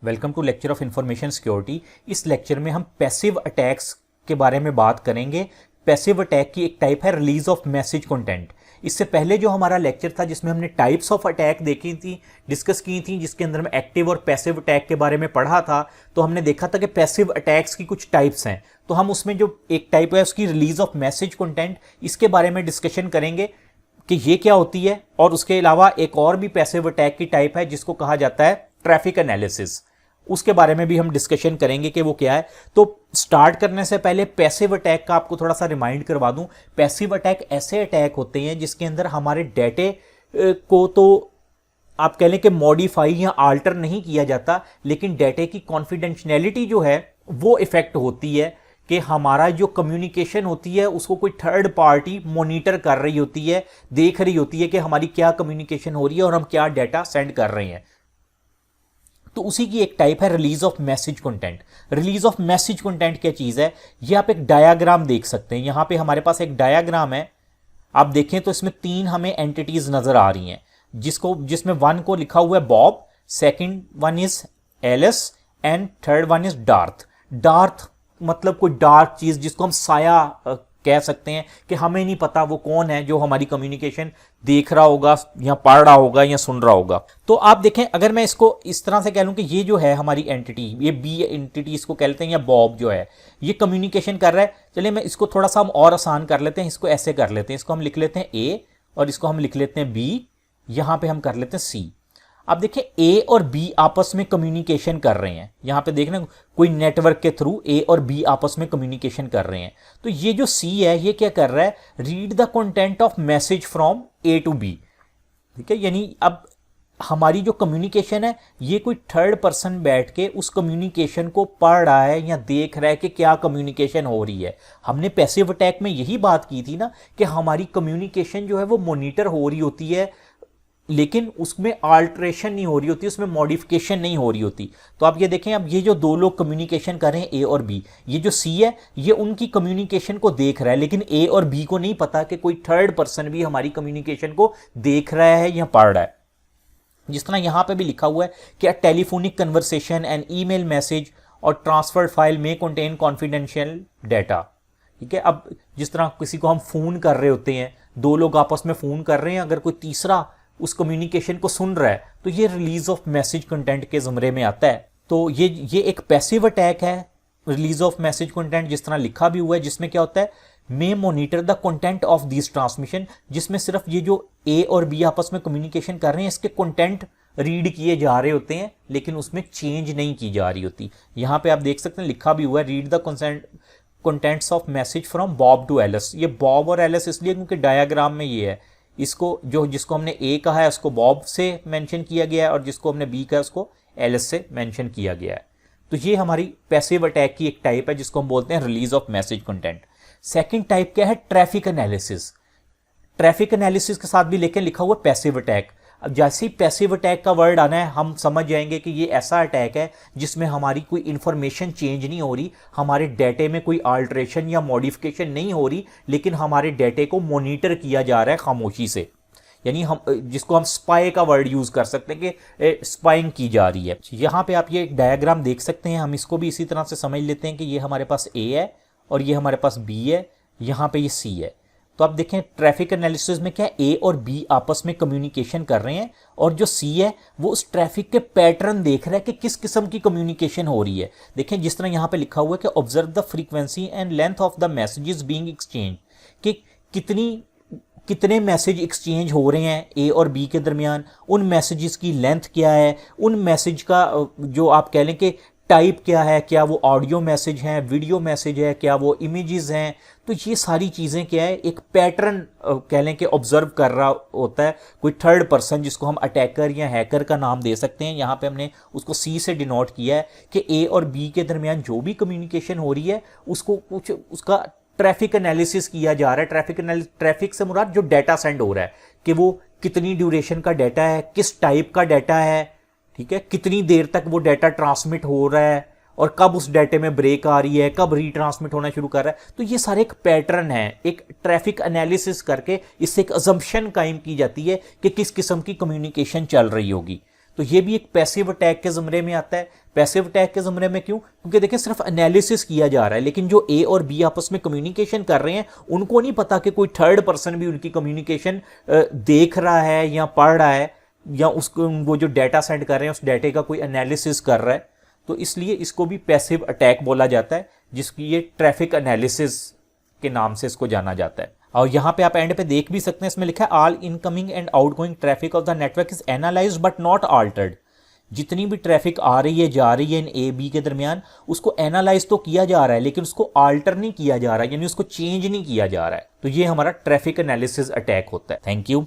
Welcome to lecture of information security. इस lecture में हम पैसिव अटैक्स के बारे में बात करेंगे। पैसिव अटैक की एक टाइप है रिलीज ऑफ मैसेज कंटेंट। इससे पहले जो हमारा लेक्चर था जिसमें हमने टाइप्स ऑफ अटैक देखी थी, डिस्कस की थी, जिसके अंदर में एक्टिव और पैसिव अटैक के बारे में पढ़ा था, तो हमने देखा था कि पैसिव अटैक्स की कुछ टाइप्स हैं। तो हम उसमें जो एक टाइप है उसकी रिलीज ऑफ मैसेज कंटेंट, इसके बारे में डिस्कशन करेंगे कि ये क्या होती है। और उसके अलावा एक और भी पैसिव अटैक की टाइप है जिसको कहा जाता है ट्रैफिक एनालिसिस, उसके बारे में भी हम डिस्कशन करेंगे कि वो क्या है। तो स्टार्ट करने से पहले पैसिव अटैक का आपको थोड़ा सा रिमाइंड करवा दूं। पैसिव अटैक ऐसे अटैक होते हैं जिसके अंदर हमारे डेटे को तो आप कह लें कि मॉडिफाई या आल्टर नहीं किया जाता, लेकिन डेटे की कॉन्फिडेंशियलिटी जो है वो इफेक्ट होती है कि हमारा जो कम्युनिकेशन होती है उसको कोई थर्ड पार्टी मॉनिटर कर रही होती है, देख रही होती है कि हमारी क्या कम्युनिकेशन हो रही है और हम क्या डेटा सेंड कर रहे हैं। तो उसी की एक टाइप है release of message content. Release of message content क्या चीज है, ये आप एक डायग्राम देख सकते हैं। यहां पे हमारे पास एक डायग्राम है, आप देखें तो इसमें तीन हमें एंटिटीज नजर आ रही हैं, जिसमें वन को लिखा हुआ है Bob, second one is Alice and third one is Darth. Darth मतलब कोई डार्क चीज जिसको हम साया कह सकते हैं कि हमें नहीं पता वो कौन है जो हमारी कम्युनिकेशन देख रहा होगा या पढ़ रहा होगा या सुन रहा होगा। तो आप देखें, अगर मैं इसको इस तरह से कह लूं कि ये जो है हमारी एंटिटी, ये बी एंटिटी इसको कह लेते हैं, या बॉब जो है ये कम्युनिकेशन कर रहा है। चलिए मैं इसको थोड़ा सा हम और आसान कर लेते हैं, इसको ऐसे कर लेते हैं, इसको हम लिख लेते हैं ए और इसको हम लिख लेते हैं बी, यहां पर हम कर लेते हैं सी। अब देखिए ए और बी आपस में कम्युनिकेशन कर रहे हैं, यहां पे देखना कोई नेटवर्क के थ्रू ए और बी आपस में कम्युनिकेशन कर रहे हैं। तो ये जो सी है ये क्या कर रहा है, read the content of message from A to B. ठीक है, यानी अब हमारी जो कम्युनिकेशन है ये कोई थर्ड पर्सन बैठ के उस कम्युनिकेशन को पढ़ रहा है या देख रहा है कि क्या कम्युनिकेशन हो रही है। हमने पैसिव अटैक में यही बात की थी ना कि हमारी कम्युनिकेशन जो है वो मॉनिटर हो रही होती है, लेकिन उसमें आल्ट्रेशन नहीं हो रही होती, उसमें मॉडिफिकेशन नहीं हो रही होती। तो आप ये देखें, अब ये जो दो लोग कम्युनिकेशन कर रहे हैं ए और बी, ये जो सी है ये उनकी कम्युनिकेशन को देख रहा है, लेकिन ए और बी को नहीं पता कि कोई थर्ड पर्सन भी हमारी कम्युनिकेशन को देख रहा है या पढ़ रहा है। जिस तरह यहां पे भी लिखा हुआ है कि telephonic conversation and email message और ट्रांसफर फाइल में कंटेन कॉन्फिडेंशियल डेटा। ठीक है, अब जिस तरह किसी को हम फोन कर रहे होते हैं, दो लोग आपस में फोन कर रहे हैं, अगर कोई तीसरा उस कम्युनिकेशन को सुन रहा है तो ये रिलीज ऑफ मैसेज कंटेंट के ज़मरे में आता है। तो ये एक पैसिव अटैक है, रिलीज ऑफ मैसेज कंटेंट, जिस तरह लिखा भी हुआ है, जिसमें क्या होता है, may monitor the content of this transmission, जिसमें सिर्फ ये जो ए और बी आपस में कम्युनिकेशन कर रहे हैं इसके कंटेंट रीड किए जा रहे होते हैं, लेकिन उसमें चेंज नहीं की जा रही होती। यहां पे आप देख सकते हैं लिखा भी हुआ है, read the contents of message from Bob to Alice. ये बॉब और एलिस इसलिए क्योंकि डायग्राम में ये है, इसको जिसको हमने ए कहा है उसको बॉब से मेंशन किया गया है और जिसको हमने बी कहा उसको एलिस से मेंशन किया गया है। तो ये हमारी पैसिव अटैक की एक टाइप है जिसको हम बोलते हैं release of message content. Second type क्या है, ट्रैफिक एनालिसिस। ट्रैफिक एनालिसिस के साथ भी लेकिन लिखा हुआ पैसिव अटैक। अब जैसे ही पैसिव अटैक का वर्ड आना है हम समझ जाएंगे कि ये ऐसा अटैक है जिसमें हमारी कोई इंफॉर्मेशन चेंज नहीं हो रही, हमारे डेटे में कोई आल्ट्रेशन या मॉडिफिकेशन नहीं हो रही, लेकिन हमारे डेटे को मॉनिटर किया जा रहा है खामोशी से। यानी हम जिसको हम स्पाई का वर्ड यूज कर सकते हैं कि स्पाइंग की जा रही है। यहाँ पे आप ये एक डायग्राम देख सकते हैं, हम इसको भी इसी तरह से समझ लेते हैं कि ये हमारे पास ए है और ये हमारे पास बी है, यहाँ पे ये सी है। तो आप देखें ट्रैफिक एनालिसिस में क्या है, ए और बी आपस में कम्युनिकेशन कर रहे हैं और जो सी है वो उस ट्रैफिक के पैटर्न देख रहा है कि किस किस्म की कम्युनिकेशन हो रही है। देखें जिस तरह यहाँ पे लिखा हुआ है कि observe the frequency and length of the messages being exchange, कि कितने मैसेज एक्सचेंज हो रहे हैं ए और बी के दरमियान, उन मैसेजेस की लेंथ क्या है, उन मैसेज का जो आप कह लें कि टाइप क्या है, क्या वो ऑडियो मैसेज हैं, वीडियो मैसेज है, क्या वो इमेजेस हैं। तो ये सारी चीज़ें क्या है, एक पैटर्न कह लें कि ऑब्जर्व कर रहा होता है कोई थर्ड पर्सन, जिसको हम अटैकर या हैकर का नाम दे सकते हैं। यहाँ पे हमने उसको सी से डिनोट किया है कि ए और बी के दरमियान जो भी कम्युनिकेशन हो रही है उसको कुछ उसका ट्रैफिक एनालिसिस किया जा रहा है। ट्रैफिक से मुराद जो डाटा सेंड हो रहा है कि वो कितनी ड्यूरेशन का डाटा है, किस टाइप का डाटा है, ठीक है, कितनी देर तक वो डाटा ट्रांसमिट हो रहा है और कब उस डाटे में ब्रेक आ रही है, कब रीट्रांसमिट होना शुरू कर रहा है। तो ये सारे एक पैटर्न है, एक ट्रैफिक एनालिसिस करके इससे एक अजम्पशन कायम की जाती है कि किस किस्म की कम्युनिकेशन चल रही होगी। तो ये भी एक पैसिव अटैक के ज़मरे में आता है। पैसिव अटैक के ज़मरे में क्यों? क्योंकि देखें सिर्फ एनालिसिस किया जा रहा है, लेकिन जो ए और बी आपस में कम्युनिकेशन कर रहे हैं उनको नहीं पता कि कोई थर्ड पर्सन भी उनकी कम्युनिकेशन देख रहा है या पढ़ रहा है, या उसको वो जो डाटा सेंड कर रहे हैं उस डाटे का कोई एनालिसिस कर रहा है। तो इसलिए इसको भी पैसिव अटैक बोला जाता है, जिसकी ये ट्रैफिक एनालिसिस के नाम से इसको जाना जाता है। और यहाँ पे आप एंड पे देख भी सकते हैं, इसमें लिखा है all incoming and outgoing traffic of the network is analysed but not altered. जितनी भी ट्रैफिक आ रही है जा रही है इन ए बी के दरमियान, उसको एनालाइज तो किया जा रहा है लेकिन उसको आल्टर नहीं किया जा रहा है, यानी उसको चेंज नहीं किया जा रहा है। तो ये हमारा ट्रैफिक एनालिसिस अटैक होता है। Thank you.